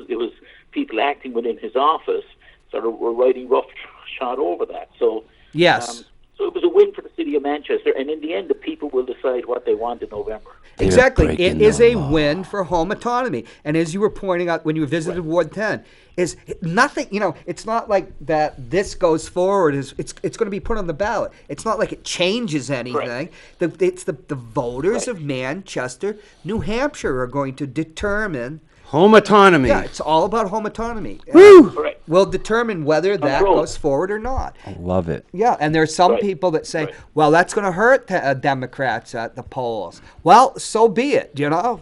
it was people acting within his office, sort of were writing roughshod over that. So yes. So it was a win for the City of Manchester, and in the end, the people will decide what they want in November. Exactly. It is a win for home autonomy. And as you were pointing out when you visited Ward 10, is nothing, it's not like that this goes forward, it's going to be put on the ballot. It's not like it changes anything. It's the voters of Manchester, New Hampshire are going to determine home autonomy. Yeah, it's all about home autonomy. Woo! We'll determine whether that goes forward or not. I love it. Yeah, and there are some people that say, well, that's going to hurt Democrats at the polls. Well, so be it, So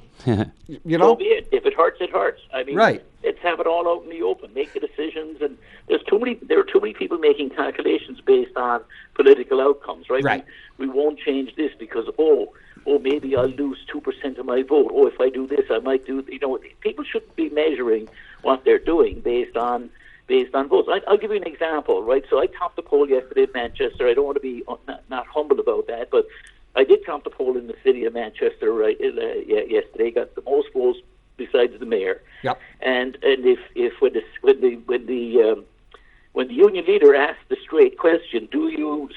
be it. If it hurts, it hurts. I mean, let's have it all out in the open. Make the decisions, and there are too many people making calculations based on political outcomes, right? Right. We won't change this because, maybe I'll lose 2% of my vote. If I do this, I might do. People shouldn't be measuring what they're doing based on votes. I'll give you an example, right? So I topped the poll yesterday in Manchester. I don't want to be not humble about that, but I did top the poll in the City of Manchester yesterday. Got the most votes besides the mayor. Yep. And if when the union leader asked the straight question, do you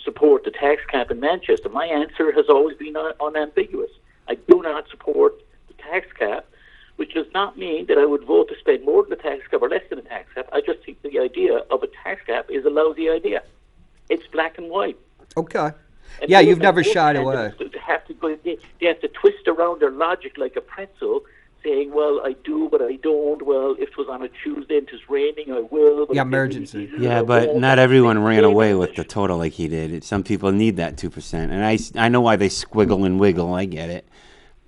support the tax cap in Manchester? My answer has always been unambiguous. I do not support the tax cap, which does not mean that I would vote to spend more than the tax cap or less than the tax cap. I just think the idea of a tax cap is a lousy idea. It's black and white. Okay. And you've never shied away. They have to twist around their logic like a pretzel, saying, well, I do, but I don't. Well, if it was on a Tuesday and it's raining, I will. But emergency. Yeah, but not everyone ran away with the total like he did. Some people need that 2%. And I know why they squiggle and wiggle. I get it.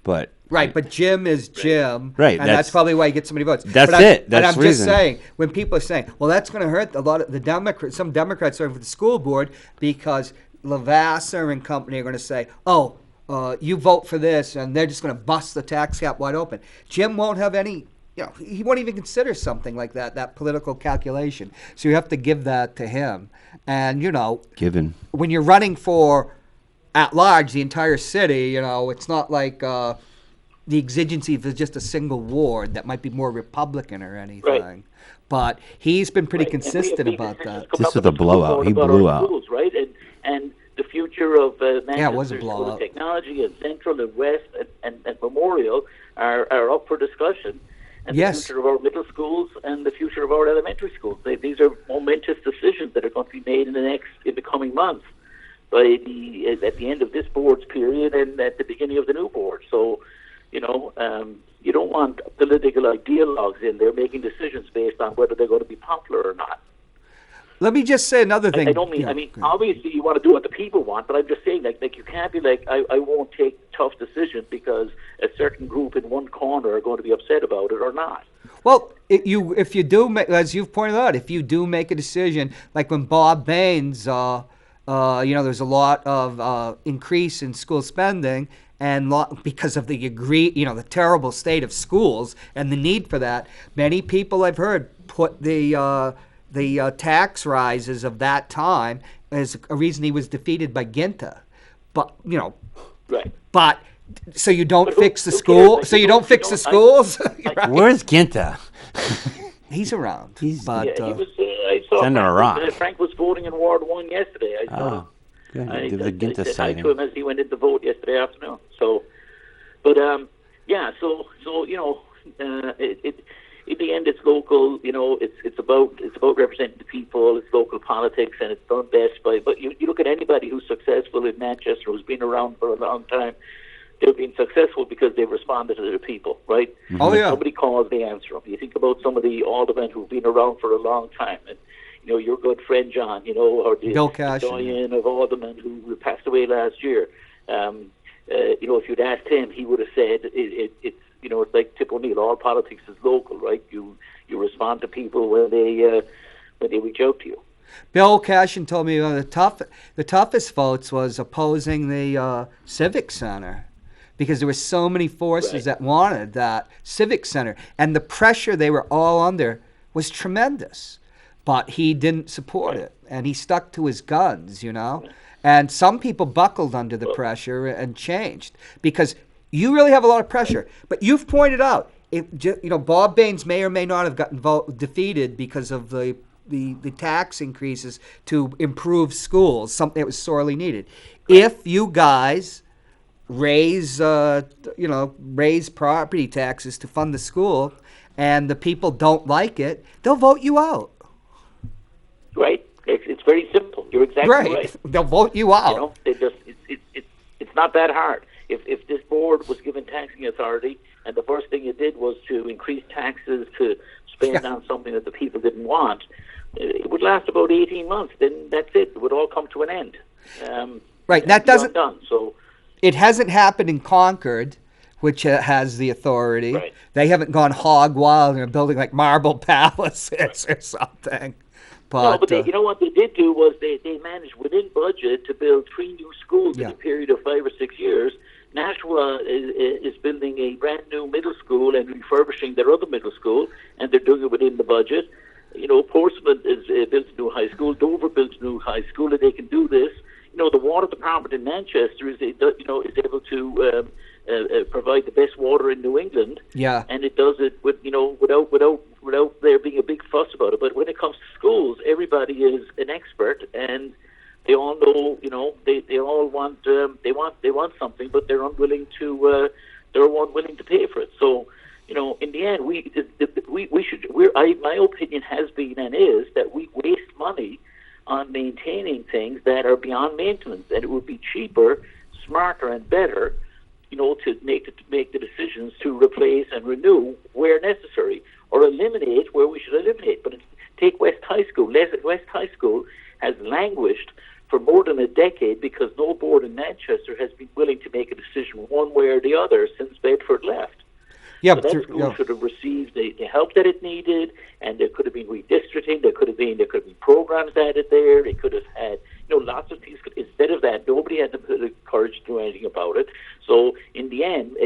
But right, but Jim is Jim. Right. And that's probably why he gets so many votes. That's it. That's I'm just saying, when people are saying, well, that's going to hurt a lot of the Democrats, some Democrats are for the school board because Lavasser and company are going to say, you vote for this, and they're just going to bust the tax cap wide open. Jim won't have any, he won't even consider something like that political calculation. So you have to give that to him. And, given when you're running for at large the entire city, it's not like the exigency of just a single ward that might be more Republican or anything. Right. But he's been pretty consistent about that. This was a blowout. He blew out. Schools, right? And the future of Manchester School of Technology and Central and West and Memorial are up for discussion. And the future of our middle schools and the future of our elementary schools. These are momentous decisions that are going to be made in the coming months, at the end of this board's period and at the beginning of the new board. So, you don't want political ideologues in there making decisions based on whether they're going to be popular or not. Let me just say another thing. I don't mean. Obviously, you want to do what the people want, but I'm just saying, like you can't be like, I won't take tough decisions because a certain group in one corner are going to be upset about it or not. Well, if you do make, as you've pointed out, if you do make a decision, like when Bob Baines, there's a lot of increase in school spending, and because of the terrible state of schools and the need for that, many people I've heard put the tax rises of that time as a reason he was defeated by Ginta. But Right. But so you don't But fix the who school. cares? So you don't fix the schools. Right. Where's Ginta? He's around. He's- but Yeah, he was. I saw Send him a rock. Frank was voting in Ward 1 yesterday. I saw him. Oh, good. I Give the Ginta said hi sighting. to him as he went in to vote yesterday afternoon. So, but yeah. So in the end, it's local. It's about representing the people. It's local politics, and it's done best by. But you look at anybody who's successful in Manchester, who's been around for a long time. They've been successful because they've responded to their people, right? Oh, yeah. Somebody calls, they answer them. You think about some of the aldermen who've been around for a long time, and your good friend John, or the Bill Cash, doyen of aldermen who passed away last year. If you'd asked him, he would have said it's like Tip O'Neill. All politics is local, right? You respond to people when they reach out to you. Bill Cashin told me the toughest votes was opposing the Civic Center, because there were so many forces that wanted that Civic Center, and the pressure they were all under was tremendous. But he didn't support it, and he stuck to his guns, And some people buckled under the pressure and changed, because you really have a lot of pressure. But you've pointed out, Bob Baines may or may not have gotten defeated because of the tax increases to improve schools, something that was sorely needed. If you guys raise property taxes to fund the school, and the people don't like it, they'll vote you out. Right. It's very simple. You're exactly right. They'll vote you out. It's not that hard. If this board was given taxing authority, and the first thing it did was to increase taxes to spend on something that the people didn't want, it would last about 18 months. Then that's it. It would all come to an end. Right. That doesn't. Done. So it hasn't happened in Concord, which has the authority. Right. They haven't gone hog wild and are building like marble palaces or something. But, but you know what they did do was they managed within budget to build 3 new schools in a period of 5 or 6 years. Nashua is building a brand new middle school and refurbishing their other middle school, and they're doing it within the budget. Portsmouth is built a new high school. Dover built a new high school, and they can do this. The water department in Manchester is able to provide the best water in New England. Yeah. And it does it without there being a big fuss about it. But when it comes to schools, everybody is an expert, and they all know. They all want they want something, but they're unwilling to pay for it. So. In the end, we should. My opinion has been and is that we waste money on maintaining things that are beyond maintenance, and it would be cheaper, smarter, and better, to make the decisions to replace and renew where necessary, or eliminate where we should eliminate. But take West High School. West High School has languished for more than a decade because no board in Manchester has been willing to make a decision one way or the other since Bedford left. Yeah, so that school should have received the help that it needed, and there could have been redistricting. There could have been programs added there. They could have had lots of things. Instead of that, nobody had the courage to do anything about it. So in the end,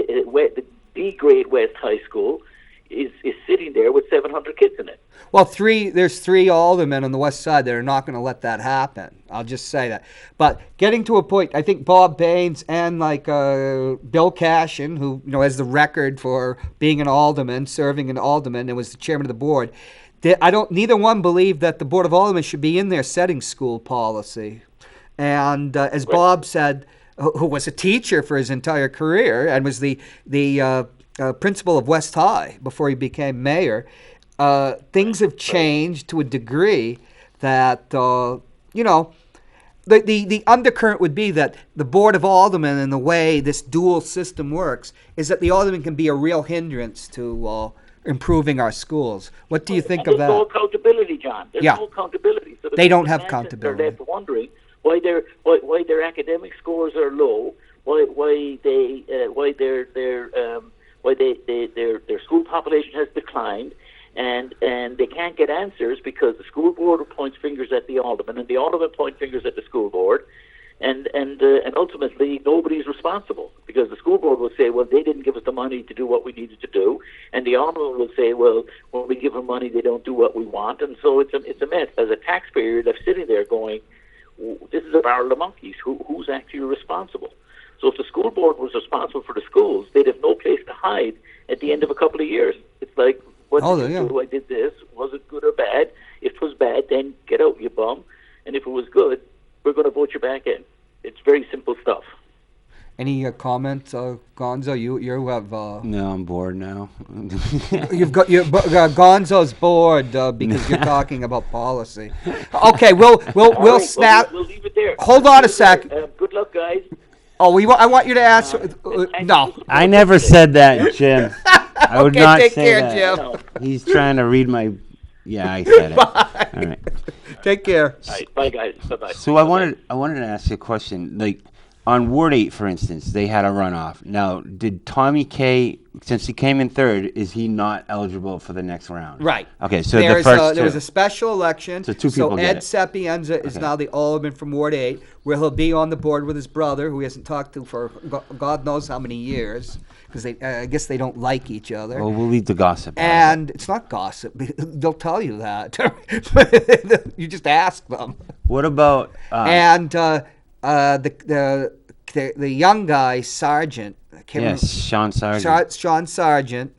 the great West High School is sitting there with 700 kids in it. Well, there's 3 aldermen on the west side that are not going to let that happen. I'll just say that. But getting to a point, I think Bob Baines and Bill Cashin, who has the record for being an alderman, serving an alderman, and was the chairman of the board. Neither one believed that the Board of Aldermen should be in there setting school policy. And as Bob said, who was a teacher for his entire career and was the principal of West High before he became mayor, things have changed to a degree that, the undercurrent would be that the Board of Aldermen and the way this dual system works is that the aldermen can be a real hindrance to improving our schools. What do you think of that? There's no accountability, John. There's no accountability. So they don't have accountability. They're left wondering why their academic scores are low, why their school population has declined, and they can't get answers because the school board points fingers at the alderman, and the alderman point fingers at the school board, and ultimately nobody's responsible because the school board will say, well, they didn't give us the money to do what we needed to do, and the alderman will say, well, when we give them money, they don't do what we want, and so it's a mess. As a taxpayer, they're sitting there going, this is a barrel of monkeys. Who's actually responsible? So if the school board was responsible for the schools, they'd have no place to hide at the end of a couple of years. It's like, what did you do? I did this. Was it good or bad? If it was bad, then get out, you bum. And if it was good, we're going to vote you back in. It's very simple stuff. Any comments, Gonzo? You have. No, I'm bored now. You've got Gonzo's bored because you're talking about policy. Okay, we'll right, snap. We'll leave it there. Hold on a sec. Good luck, guys. Oh, I want you to answer. No, I never said that, Jim. I would okay, not take say care, that. Jim. He's trying to read my. Yeah, I said it. Bye. All right. Take care. All right, bye, guys. Bye-bye. So I wanted to ask you a question. Like on Ward 8, for instance, they had a runoff. Now, did Tommy K, since he came in third, is he not eligible for the next round? Right. Okay, so there two. was a special election. So two people Ed get it. Sapienza is Okay. now the alderman from Ward 8, where he'll be on the board with his brother, who he hasn't talked to for God knows how many years, because I guess they don't like each other. Well, we'll leave the gossip. out of And it's not gossip. They'll tell you that. You just ask them. it. What about? And the young guy, Sergeant. I can't remember- Yes, Sean Sargent. Sean Sargent.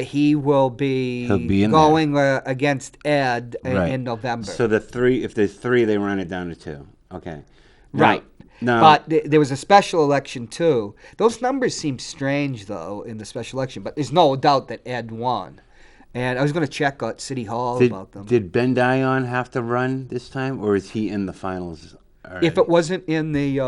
He will He'll be be in going against Ed Right. in November. So the three, if there's three, they run it down to two. Okay. Now- Right. Now, But there was a special election too. Those numbers seem strange though in the special election, but there's no doubt that Ed won. And I was going to check at City Hall about them. did Ben Dion have to run this time, or is he in the finals? already? If it wasn't in the,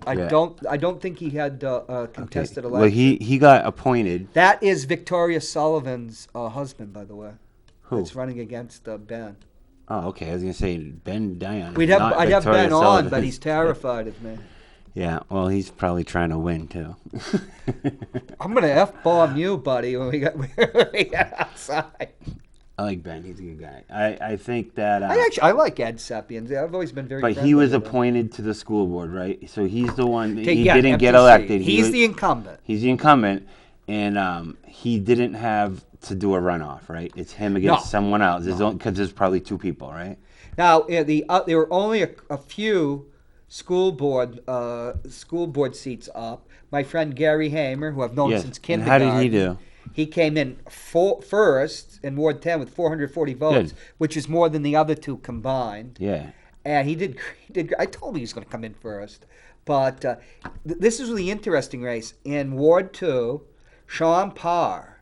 I Yeah. don't think he had a contested election. Well, he got appointed. That is Victoria Sullivan's husband, by the way. Who? That's running against Ben. Oh, okay. I was gonna say Ben Dion. I'd have Ben on, but he's terrified of me. Yeah. Well, he's probably trying to win too. I'm gonna f-bomb you, buddy, when we get outside. I like Ben. He's a good guy. I think that. I like Ed Sapiens. I've always been very. But he friendly was with him. appointed to the school board, right? So he's the one. He Yeah, didn't get FTC. elected. He's was- the incumbent. He's the incumbent, and he didn't have to do a runoff, right? It's him against someone else. Because there's probably two people, right? Now, there were only a few school board seats up. My friend Gary Hamer, who I've known Yes. since And kindergarten. how did he do? He came in first in Ward 10 with 440 votes, Good. which is more than the other two combined. Yeah. And he did. I told him he was going to come in first. But this is really interesting race. In Ward 2, Sean Parr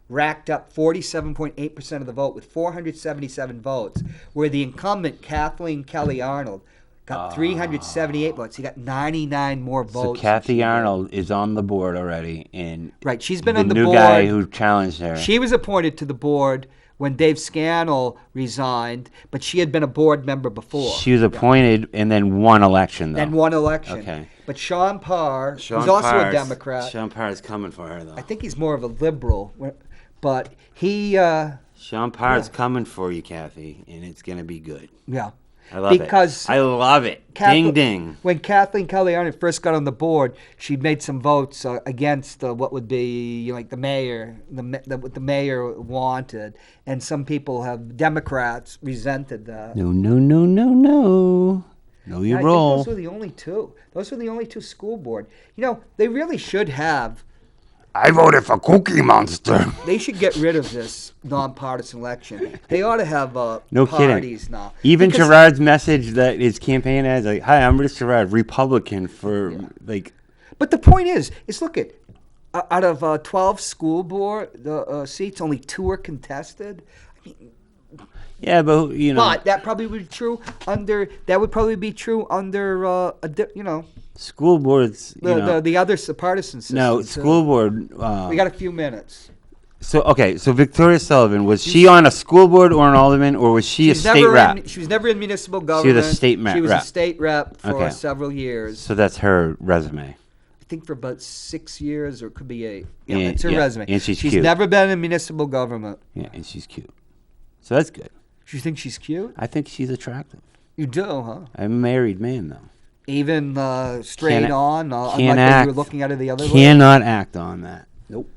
racked up 47.8% of the vote with 477 votes, where the incumbent, Kathleen Kelly Arnold, got 378 votes. He got 99 more votes. So Kathy Arnold is on the board already, and Right, she's been on the new board. guy who challenged her. She was appointed to the board when Dave Scannell resigned, but she had been a board member before. She was appointed and then won election, though. and won election. Okay. But Sean Parr, who's also a Democrat, Sean Parr is coming for her, though. I think he's more of a liberal, but he, Sean Parr is coming for you, Kathy, and it's going to be good. yeah. I love Because it. I love it. Ding, ding. When Kathleen Kelly Arnold first got on the board, she'd made some votes against what would be like the mayor, what the mayor wanted, and some people Democrats resented that. No, no, no, no, no. Know your I role. think those were the only two. Those were the only two school board. You know, they really should have. I voted for Cookie Monster. They should get rid of this nonpartisan election. They ought to have No parties kidding. now. Even Because- Gerard's message that his campaign has, like, "Hi, I'm Rich Gerard, Republican for like." But the point is look at out of 12 school board seats, only 2 are contested. Yeah, but you know, But that probably would be true under. That would probably be true under school boards. You know, the other partisan system. no too. school board. We got a few minutes. So okay, so Victoria Sullivan, was she on a school board or an alderman, or was she a state rep? She was never in municipal government. She was a state She was rep. a state rep for Okay. several years. So that's her resume. think for about 6 years, or it could be 8. Yeah, that's her resume. And she's She's cute. never been in municipal government. Yeah, and she's cute. So that's good. You think she's cute? I think she's attractive. You do, huh? I'm a married man, though. Even straight Can't- on, can't unlike when you act. were looking at it the other way? Cannot act on that. Nope.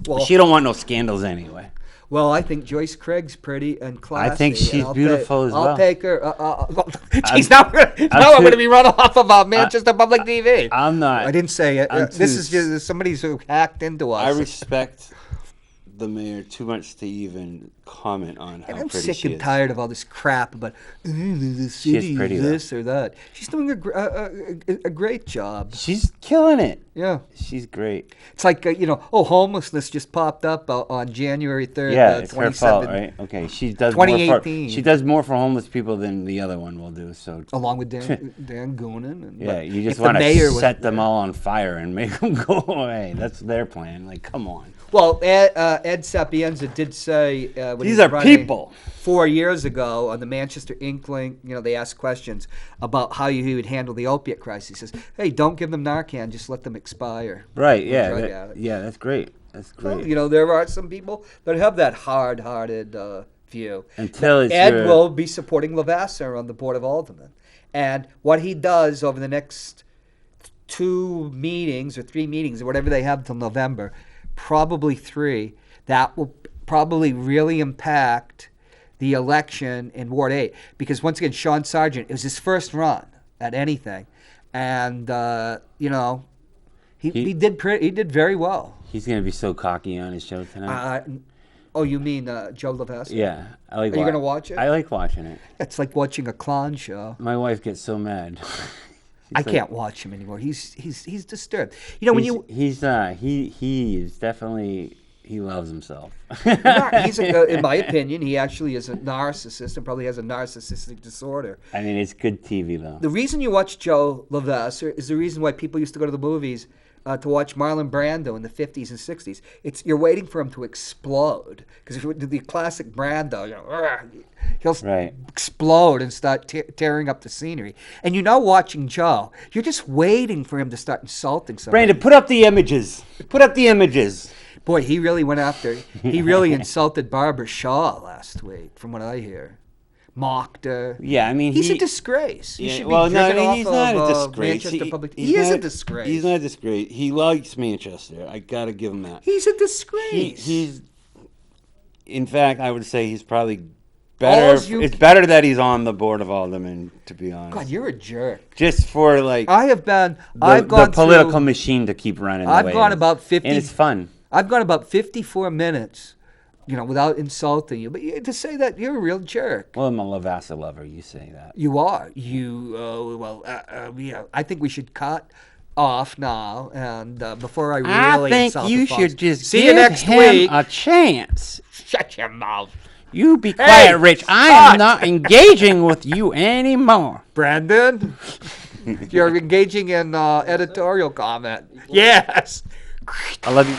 Well, She don't want no scandals anyway. well, I think Joyce Craig's pretty and classy. I think and she's beautiful as well. I'll take her. She's now I'm going to be run off of Manchester Public TV. I'm not. I didn't say it. I'm This too- is just somebody's who hacked into us. I respect the mayor too much to even comment on how And I'm pretty sick she and is. tired of all this crap about the city, pretty, though. this or that. She's doing a great job. She's killing it. Yeah. She's great. It's like, homelessness just popped up on January 3rd, Yeah, it's her fault, 27th, right? Okay, she does more for 2018. she does more for homeless people than the other one will do. So along with Dan Goonan. And, yeah, but you just if the want to mayor was set them there- all on fire and make them go away. That's their plan. Like, come on. Well, Ed Sapienza did say when he These was are running people. 4 years ago on the Manchester Inkling, they asked questions about how he would handle the opiate crisis. He says, "Hey, don't give them Narcan, just let them expire." Right? Or Yeah. drug that- addict. yeah. That's great. That's great. Well, there are some people that have that hard-hearted view. Until it's Ed your- will be supporting Lavasser on the Board of Aldermen, and what he does over the next 2 meetings or 3 meetings or whatever they have till November, probably 3, that will probably really impact the election in Ward 8. Because once again, Sean Sargent, it was his first run at anything, and he did very well. He's gonna be so cocky on his show tonight. Oh, you mean Joe Lavasser? Yeah, I like. Are you gonna watch it? I like watching it. It's like watching a clown show. My wife gets so mad. I can't watch him anymore. He's disturbed. When He is definitely, he loves himself. he's in my opinion, he actually is a narcissist and probably has a narcissistic disorder. I mean, it's good TV though. The reason you watch Joe Lavasser is the reason why people used to go to the movies to watch Marlon Brando in the 50s and 60s. You're waiting for him to explode. Because if you do the classic Brando, he'll explode and start tearing up the scenery. And watching Joe, you're just waiting for him to start insulting somebody. Brandon, put up the images. Put up the images. Boy, he really went after. He really insulted Barbara Shaw last week, from what I hear. Mocked her. Yeah, I mean, he's a disgrace. He should be no, driven off he's not of, a disgrace. Manchester Public. He's He is a not- disgrace. He's not a disgrace. He likes Manchester. I gotta give him that. He's a disgrace. He's. In fact, I would say he's probably better. It's better that he's on the Board of Aldermen, to be honest. God, you're a jerk. Just for like. I've gone the political through, machine to keep running. I've the way gone it is. about 50. And it's fun. I've gone about 54 minutes, without insulting you. But to say that you're a real jerk. Well, I'm a Lavasser lover. You say that. You are. I think we should cut off now, and before I really I insult think you the folks. should just see give you next him week. a chance. Shut your mouth, You be quiet, Hey, Rich. I cut. am not engaging with you anymore. Brandon. You're engaging in editorial comment. Yes. I love you.